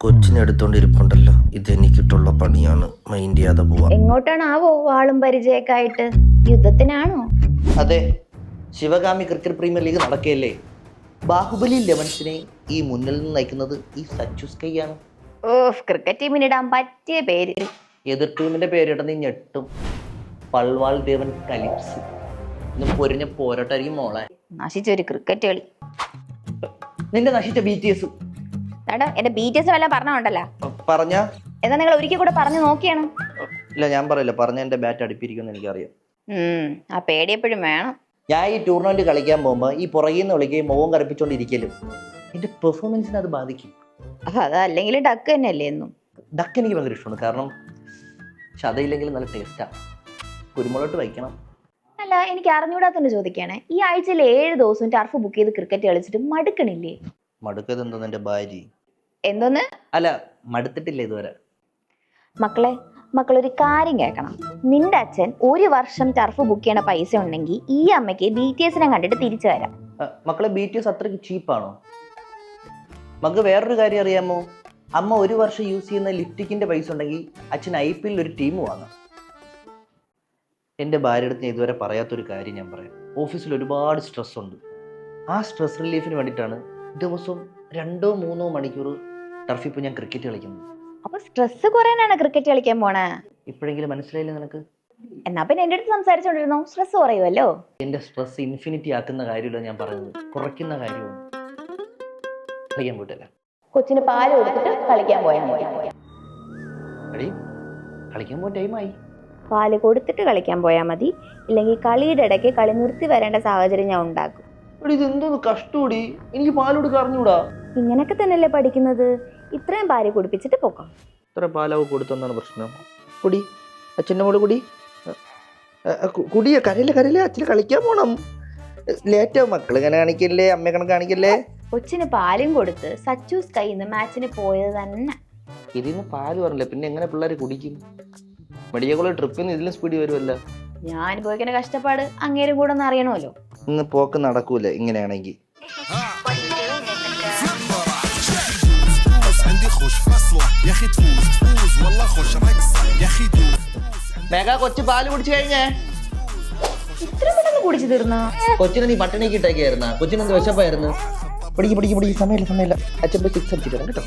കൊച്ചിനെടുത്തോണ്ടിരിപ്പുണ്ടല്ലോ, ഇതെനിക്കിട്ടുള്ള പണിയാണ്. മൈൻഡ് ചെയ്യാതെ പോവാ. എങ്ങോട്ടാണാവോ വാളും പരിചയൊക്കെ ആയിട്ട്? യുദ്ധത്തിനാണോ? അതെ, ശിവഗാമി ക്രിക്കറ്റ് പ്രീമിയർ ലീഗ് നടക്കുകയല്ലേ. ബാഹുബലി 11 ഈ മുന്നിൽ നിന്ന് നയിക്കുന്നത് ഈ സച്ചു സ്കൈയാണ്. ക്രിക്കറ്റ് ടീമിനിടാൻ പറ്റിയ പേര്. എതിർ ടീമിന്റെ പേരിടുന്ന നീ ഞെട്ടും. പൾവാൾ ദേവൻ കലിപ്സ്. ഇന്ന് പൊരിഞ്ഞ പോരാട്ടായിരിക്കും മോളെ. നശിച്ചൊരു ക്രിക്കറ്റ് കളി. നിന്റെ നശിച്ച BTS എടാ, എന്റെ BTS വല്ല പറഞ്ഞോണ്ടല്ലോ. പറഞ്ഞ എന്നാ നിങ്ങൾ ഒരിക്കൽ കൂടെ പറഞ്ഞു നോക്കിയാണ്. ഇല്ല, ഞാൻ പറയില്ല. പറഞ്ഞ എന്റെ ബാറ്റ് അടുപ്പിരിക്കുമെന്ന് എനിക്കറിയാം. ആ പേടി എപ്പോഴും വേണം. ഞാൻ ഈ ടൂർണമെന്റ് കളിക്കാൻ പോകുമ്പോൾ ഈ പുറകിൽ നിന്ന് വിളിക്കുകയും മുഖം കറുപ്പിച്ചോണ്ടിരിക്കലും എന്റെ പെർഫോമൻസിനെ അത് ബാധിക്കും. അതല്ലെങ്കിൽ ഡക്ക് തന്നെയല്ലേ എന്നും. ഡക്ക് എനിക്ക് ഭയങ്കര ഇഷ്ടമാണ്. കാരണം ചതയില്ലെങ്കിൽ നല്ല ടേസ്റ്റാണ്. കുരുമുളക് വയ്ക്കണം. അല്ല, എനിക്ക് അറിഞ്ഞൂടാത്തോണ്ട് ചോദിക്കാണ്, ഈ ആഴ്ചയിൽ 7 ദിവസവും ടർഫ് ബുക്ക് ചെയ്ത് ക്രിക്കറ്റ് കളിച്ചിട്ട് മടുക്കണില്ലേ? മടുക്കത് എന്തോന്ന് എന്റെ ഭാര്യ. എന്തോന്ന്? അല്ല, മടുത്തിട്ടില്ല ഇതുവരെ. മക്കളൊരു കാര്യം കേൾക്കണം. നിന്റെ അച്ഛൻ 1 വർഷം ടർഫ് ബുക്ക് ചെയ്യണ പൈസ ഉണ്ടെങ്കിൽ ഈ അമ്മയ്ക്ക് BTSനെ കണ്ടിട്ട് തിരിച്ചു വരാം. മക്കളെ, BTS അത്രയ്ക്ക് ചീപ്പാണോ? മക്ക് വേറൊരു കാര്യം അറിയാമോ? അമ്മ 1 വർഷം യൂസ് ചെയ്യുന്ന ലിപ്റ്റിക്കിന്റെ പൈസ ഉണ്ടെങ്കിൽ അച്ഛൻ IPL ഒരു ടീം വാങ്ങാം. എൻ്റെ ഭാര്യ അടുത്ത് ഇതുവരെ പറയാത്തൊരു കാര്യം ഞാൻ പറയാം. ഓഫീസിൽ ഒരുപാട് സ്ട്രെസ് ഉണ്ട്. ആ സ്ട്രെസ് റിലീഫിന് വേണ്ടിയിട്ടാണ് ദിവസവും 2-3 മണിക്കൂർ ടർഫിൽ ഇപ്പോൾ ഞാൻ ക്രിക്കറ്റ് കളിക്കുന്നത്. അപ്പൊ സ്ട്രെസ് കുറയാനാണ് ക്രിക്കറ്റ് കളിക്കാൻ പോണേ? ഇപ്പോഴെങ്കിലും മനസ്സിലായില്ലേ നിനക്ക്? എന്നാ പിന്നെ എന്റെ അടുത്ത് സംസാരിച്ചോണ്ടിരുന്നോ, സ്ട്രെസ് കുറയുമല്ലോ. എൻ്റെ സ്ട്രെസ് ഇൻഫിനിറ്റി ആക്കുന്ന കാര്യമല്ല ഞാൻ പറയുന്നത്, കുറയ്ക്കുന്ന കാര്യമാണ്. കളിക്കാൻ പോയിട്ടല്ല, കൊച്ചിന് പാല് കൊടുത്തിട്ട് കളിക്കാൻ പോയാൽ മതി. കളിക്കാൻ പോയ ടൈമായി. പാല് കൊടുത്തിട്ട് കളിക്കാൻ പോയാൽ മതി, ഇല്ലെങ്കിൽ കളിയുടെ ഇടയ്ക്ക് കളി നിർത്തി വരേണ്ട സാഹചര്യം ഞാൻ ഉണ്ടാക്കും. ഇതെന്തോന്ന് കഷ്ടൂടി, എനിക്ക് പാല് കൊടുക്കാൻ അറിഞ്ഞൂടാ. ഇങ്ങനൊക്കെ തന്നെയല്ലേ പഠിക്കുന്നത്. ഇത്രയും പാല് കുടിപ്പിച്ചിട്ട് പോക്കാം. ഇത്ര പാലാവ് കൊടുത്തെന്നാണ് പ്രശ്നം. കുടി, അച്ഛൻ്റെ മോള് കുടി. കുടിയ കരയില്ല, അച്ഛന് കളിക്കാൻ പോണം. ലേറ്റാവും. മക്കൾ ഇങ്ങനെ കാണിക്കല്ലേ, അമ്മ കണക്ക് കാണിക്കല്ലേ. കൊച്ചിന് പാലും കൊടുത്ത് സച്ചു സ്കൈന്ന് മാച്ചിന് പോയത് തന്നെ. ഇതിന്ന് പാല് പറഞ്ഞില്ല, പിന്നെ എങ്ങനെ പിള്ളേർ കുടിക്കും? മെഡിക്കൽ കോളേജ് ട്രിപ്പിൽ നിന്ന് ഇതിലും സ്പീഡ് വരുമല്ലോ. ഞാൻ അനുഭവിക്കുന്ന കഷ്ടപ്പാട് അങ്ങേരും കൂടെ ഒന്ന് അറിയണമല്ലോ. ഇന്ന് പോക്ക് നടക്കൂല ഇങ്ങനെയാണെങ്കിൽ. മേഘ, കൊച്ചു പാല് കുടിച്ചു കഴിഞ്ഞേ? ഇത്ര പെട്ടെന്ന് കുടിച്ചു തീർന്ന? കൊച്ചിനെ നീ പട്ടിണിക്ക് ഇട്ടേക്കായിരുന്ന? കൊച്ചിനെന്ത് വിശപ്പായിരുന്നു? പിടിക്ക്, സമയമില്ല. അച്ഛൻ പോയി 6 അടിച്ചിട്ട് കേട്ടോ.